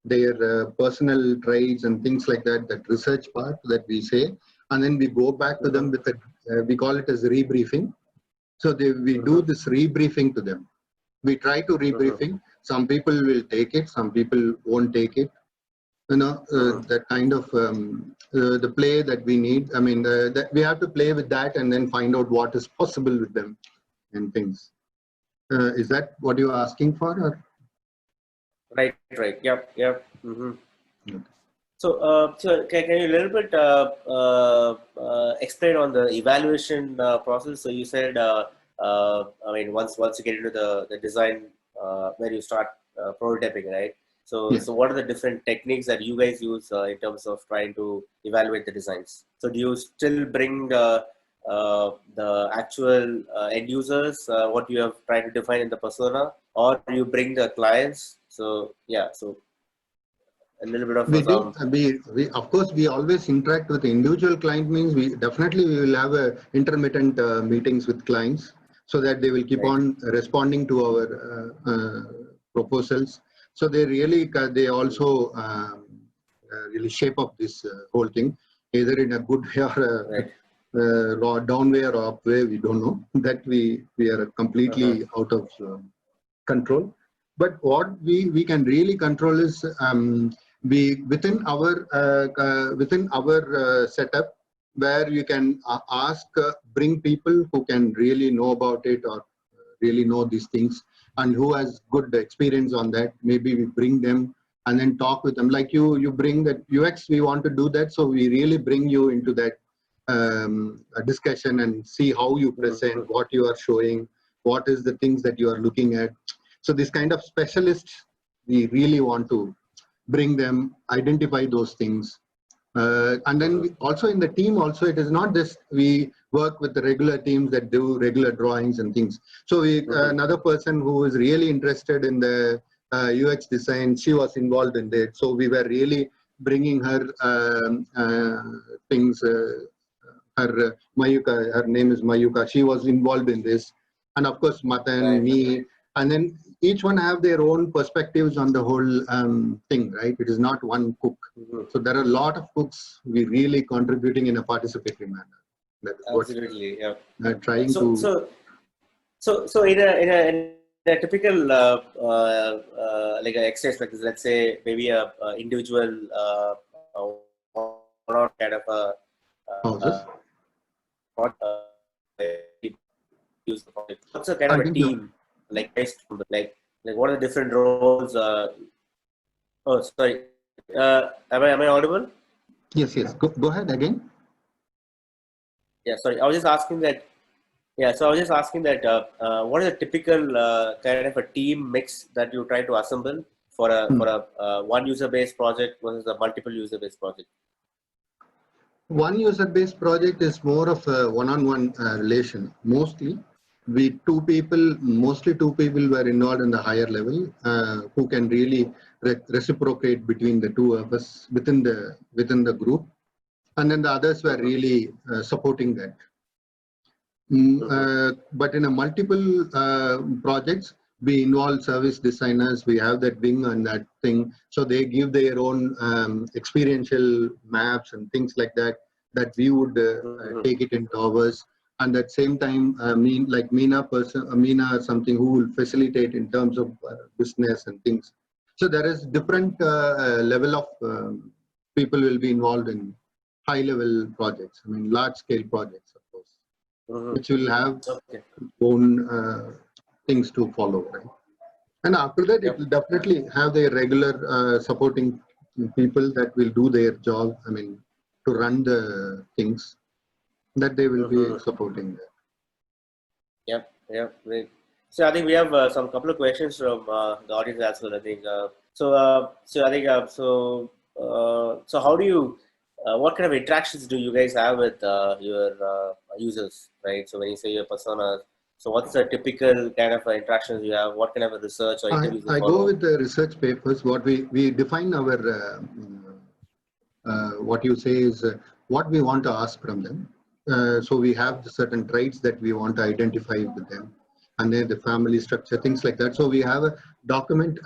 their personal traits and things like that. That research part that we say, and then we go back to them with a we call it as rebriefing. So we do this rebriefing to them. We try to rebriefing. Some people will take it. Some people won't take it. That kind of the play that we need. I mean, that we have to play with that and then find out what is possible with them and things. Is that what you're asking for? Or? Right. Yep. Okay. So can you a little bit explain on the evaluation process? So you said, I mean, once you get into the design, where you start prototyping, right? So Yes. so what are the different techniques that you guys use in terms of trying to evaluate the designs? So do you still bring the actual end users, what you have tried to define in the persona, or do you bring the clients? So yeah, so a little bit of We do. some. We of course we always interact with the individual client. Means we will have intermittent meetings with clients, so that they will keep on responding to our proposals. So they also really shape up this whole thing, either in a good way or down way or up way. We don't know. That we are completely out of control. But what we can really control is within our setup, where you can bring people who can really know about it, or really know these things, and who has good experience on that. Maybe we bring them and then talk with them. Like you bring that UX, we want to do that, so we really bring you into that discussion and see how you present, what you are showing, what is the things that you are looking at. So this kind of specialists, we really want to bring them, identify those things. And then also in the team also, it is not just we work with the regular teams that do regular drawings and things. So another person who is really interested in the UX design, she was involved in that. So we were really bringing her things. Mayuka, her name is Mayuka. She was involved in this, and of course Matan, me, and then each one have their own perspectives on the whole thing, right? It is not one cook. So there are a lot of cooks we really contributing in a participatory manner. That is Absolutely, yeah. Trying so in a typical like an exercise like this, let's say maybe a individual kind of a houses. What use the project? What's a kind I of a think you- team like based on like what are the different roles? Oh, sorry. Am I audible? Yes, yes. Go ahead again. Yeah, sorry. I was just asking that. Yeah, so I was just asking that. What is a typical kind of a team mix that you try to assemble for a one user based project versus a multiple user based project? One user-based project is more of a one-on-one relation. Mostly two people were involved in the higher level who can really reciprocate between the two of us within the group, and then the others were really supporting that. But in a multiple projects, we involve service designers. We have that wing and that thing, so they give their own experiential maps and things like that. That we would take it into ours. And at the same time, Meena or something who will facilitate in terms of business and things. So there is different level of people will be involved in high level projects. I mean, large scale projects, of course, which will have own things to follow, right? And after that, it will definitely have their regular supporting people that will do their job. I mean, to run the things that they will be supporting that. Yep, great. So I think we have some couple of questions from the audience as well. I think so how do you what kind of interactions do you guys have with your users, right? So when you say your persona, so what's the typical kind of interactions you have? What kind of a research or interviews you I follow? go with the research papers. What we define our what you say is what we want to ask from them. So we have certain traits that we want to identify with them, and then the family structure, things like that. So we have a document.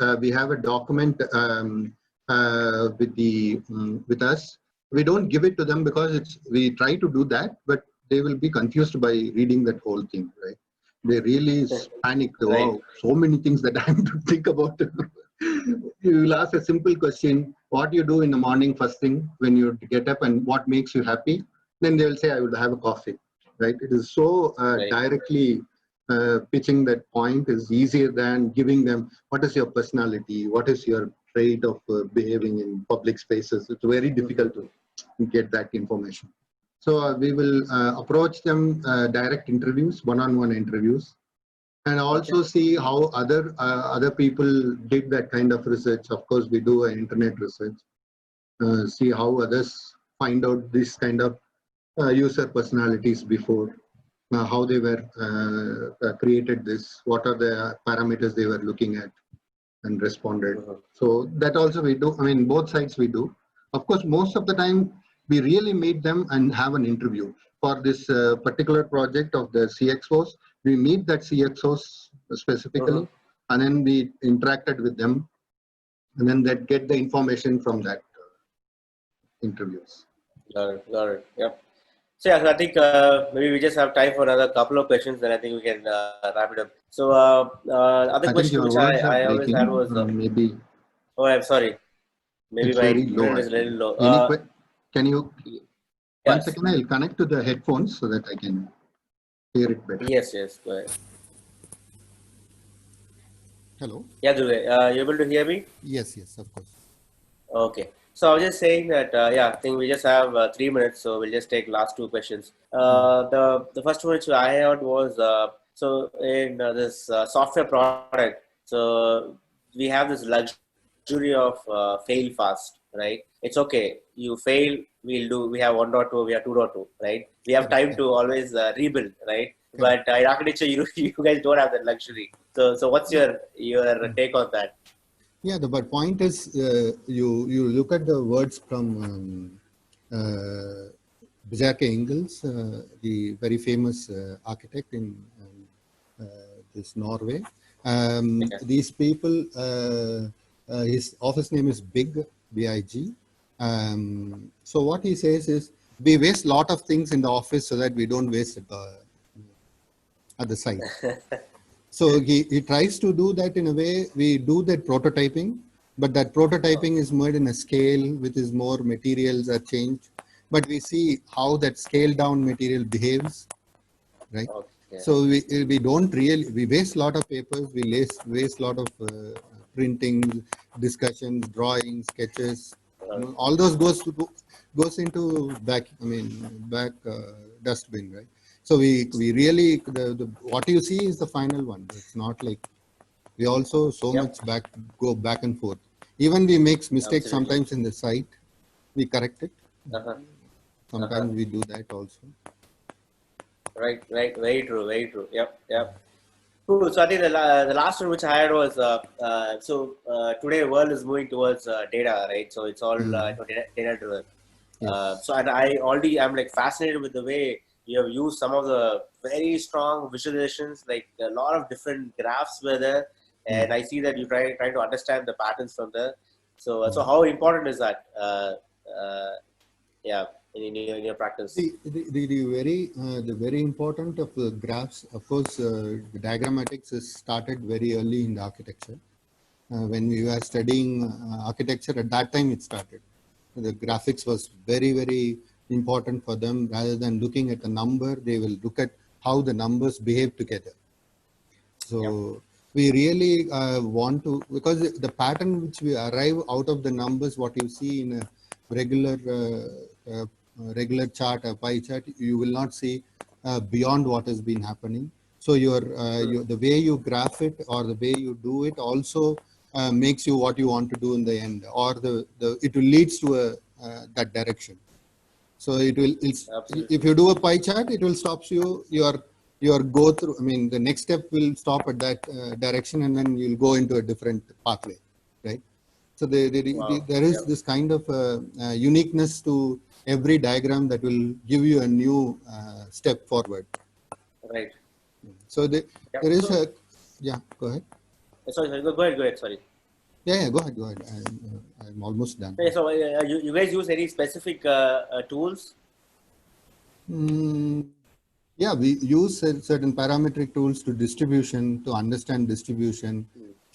With us. We don't give it to them because we try to do that, but they will be confused by reading that whole thing, right? They really panic. Right. Oh, so many things that I have to think about. You will ask a simple question: what do you do in the morning first thing when you get up, and what makes you happy? Then they will say, I would have a coffee, right? It is so directly pitching that point is easier than giving them, what is your personality? What is your trait of behaving in public spaces? It's very difficult to get that information. So we will approach them direct interviews, one-on-one interviews, and also see how other people did that kind of research. Of course, we do an internet research, see how others find out this kind of user personalities before, how they were created this, what are the parameters they were looking at and responded. So that also we do. I mean, both sides we do. Of course, most of the time we really meet them and have an interview. For this particular project of the CXOs, we meet that CXOs specifically, and then we interacted with them, and then that get the information from that interviews. Got it. Yep. So yeah, so I think maybe we just have time for another couple of questions, then I think we can wrap it up. So other question which I always had was maybe. Oh, I'm sorry. Maybe It's my very low. internet is really low. Can you? One second, I'll connect to the headphones so that I can hear it better. Yes. Go ahead. Hello. Yeah, Dhurgai, you able to hear me? Yes, of course. Okay. So I was just saying that I think we just have 3 minutes, so we'll just take last two questions. The first one which I heard was so in this software product, so we have this luxury of fail fast, right? It's okay. You fail, we have 1.2, we have 2.2, right? We have time to always rebuild, right? But in architecture, you guys don't have that luxury. So what's your take on that? Yeah, but point is, you look at the words from Bjarke Ingels, the very famous architect in this Norway. These people, his office name is Big, B-I-G. So what he says is, we waste a lot of things in the office so that we don't waste it at the site. So he tries to do that in a way. We do that prototyping, but that prototyping is made in a scale which is more materials are changed. but we see how that scaled down material behaves, right? Okay. So we don't really, we waste a lot of papers, we waste a lot of printing, discussions, drawings, sketches. All those goes into back dustbin, right? So we really the what you see is the final one. It's not like we also so Yep. much go back and forth. Even we make mistakes Absolutely. sometimes in the site, we correct it. Uh-huh. Sometimes we do that also. Right. Very true. Very true. Yep. Cool. So I think the last one which I had was today world is moving towards data, right? So it's all data driven. Yes. So and I'm like fascinated with the way you have used some of the very strong visualizations, like a lot of different graphs were there, and I see that you trying to understand the patterns from there. So how important is that? Yeah, in your practice. The very important of the graphs, of course, the diagrammatics is started very early in the architecture. When we were studying architecture, at that time it started. The graphics was very, very important for them. Rather than looking at the number, they will look at how the numbers behave together. So we really want to, because the pattern which we arrive out of the numbers, what you see in a regular chart, a pie chart, you will not see beyond what has been happening. So the way you graph it or the way you do it also makes you what you want to do in the end, or it will leads to that direction. So it will, if you do a pie chart, it will stop your go through. I mean, the next step will stop at that direction, and then you'll go into a different pathway, right? So there is this kind of uniqueness to every diagram that will give you a new step forward. Right. So there is go ahead. Sorry, go ahead. Sorry. Yeah, go ahead. I'm almost done. Okay, so you guys use any specific tools? Yeah, we use certain parametric tools to understand distribution,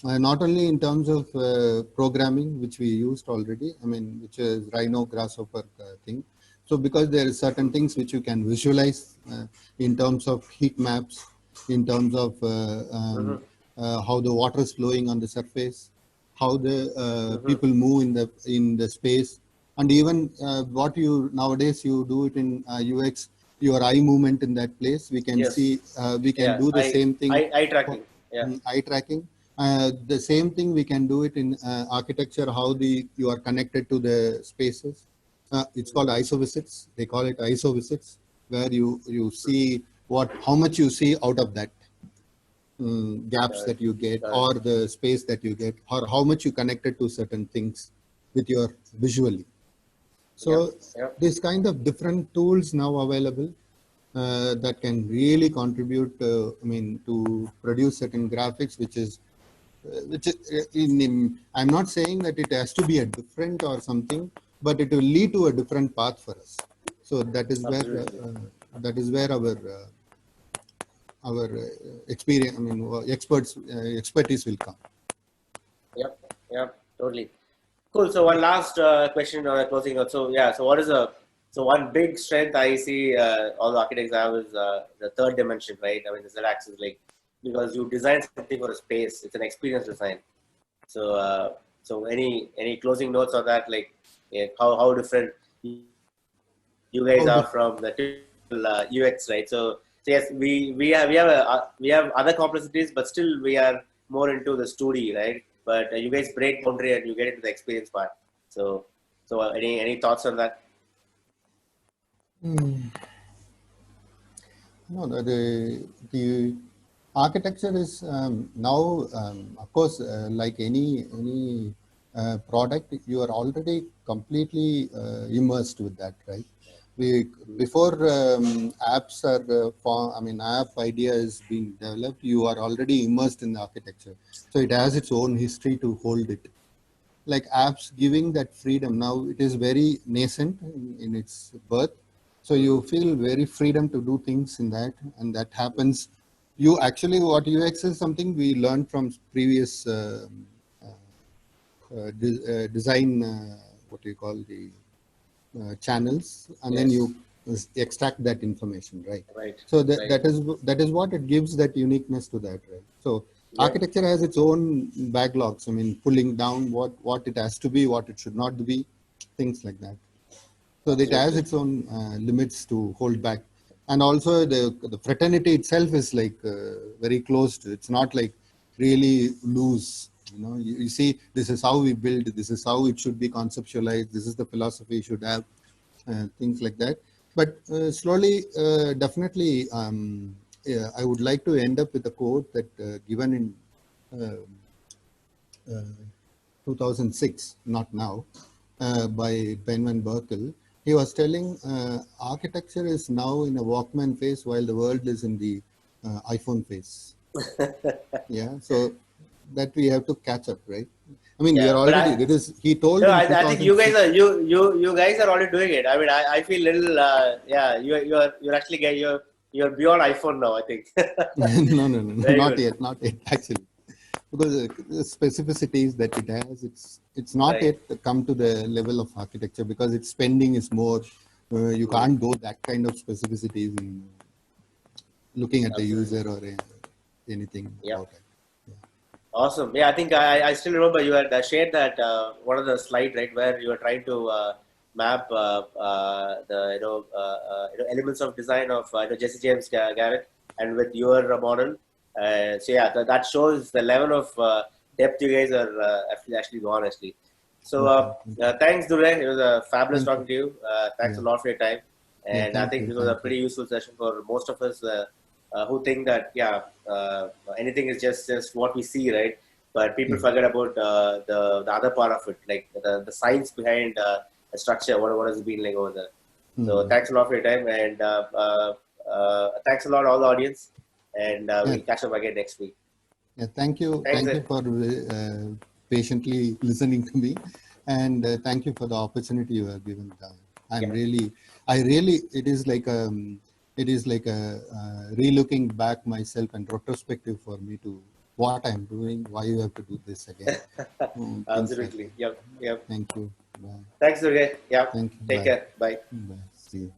not only in terms of programming, which we used already, I mean, which is Rhino, Grasshopper thing. So because there are certain things which you can visualize in terms of heat maps, in terms of how the water is flowing on the surface, how the people move in the space, and even what you nowadays you do it in UX, your eye movement in that place. We can see, we can do the same thing. Eye tracking. Eye tracking. The same thing we can do it in architecture. How you are connected to the spaces. It's called ISO visits. They call it ISO visits, where you see how much you see out of that. Gaps that you get, or the space that you get, or how much you connected to certain things with your visually. So this kind of different tools now available that can really contribute, to produce certain graphics, I'm not saying that it has to be a different or something, but it will lead to a different path for us. So that is where our experience, expertise will come. Yep, totally. Cool. So one last question on closing. So one big strength I see all the architects have is the third dimension, right? I mean, the z-axis, like, because you design something for a space, it's an experience design. So any closing notes on that, like how different you guys are from the typical UX, right? So yes, we have other complexities, but still we are more into the study, right? But you guys break boundary and you get into the experience part. So any thoughts on that? No, the architecture is now, of course, like any product, you are already completely immersed with that, right? Before apps app idea is being developed, you are already immersed in the architecture. So it has its own history to hold it. Like apps giving that freedom, now it is very nascent in its birth. So you feel very freedom to do things in that, and that happens. You actually, what UX is something we learned from previous design, what do you call channels, and then you extract that information, right? Right. So that, Right. that is what it gives that uniqueness to that, right? So architecture has its own backlogs. I mean, pulling down what it has to be, what it should not be, things like that. So it has its own limits to hold back. And also the fraternity itself is like very closed. It's not like really loose. You know, you see, this is how we build, this is how it should be conceptualized, this is the philosophy you should have, things like that. But slowly, definitely, yeah, I would like to end up with a quote that given in uh, 2006, not now, by Benjamin Berkel. He was telling architecture is now in a Walkman phase while the world is in the iPhone phase. Yeah, so that we have to catch up, right? I mean, we are already. It is. He told no, in I think you guys 2006. are you guys are already doing it. I mean, I feel little yeah. You're actually getting you're beyond iPhone now. I think. No, Very not good. yet, not yet actually, because the specificities that it has, it's not Right. yet come to the level of architecture because its spending is more. You can't go that kind of specificities in looking at the Absolutely. user or anything Yeah. about it. Yeah. Awesome. Yeah, I think I still remember you had shared that one of the slide, right, where you were trying to map the elements of design of Jesse James Garrett, and with your model. So yeah, that shows the level of depth you guys are actually gone actually. So Okay. thanks, Dhurgai. It was a fabulous Thank you. talking to you. Thanks a Yeah. lot for your time, Yeah. and I Thank think you. this was a Thank you. pretty useful session for most of us. Who think that anything is just what we see, right? But people forget about the other part of it, like the science behind the structure, what has been like over there. So thanks a lot for your time, and thanks a lot all the audience, and Yeah. we'll catch up again next week. Yeah. Thank you. Thanks. Thank you for patiently listening to me, and thank you for the opportunity you have given. I'm really, it is like a relooking back myself and retrospective for me to what I'm doing, why you have to do this again, things like Absolutely. that. Yep. Thank you. Bye. Thanks, Dhurgai. Yeah. Thank you. Take Bye. care. Bye. Bye. See you.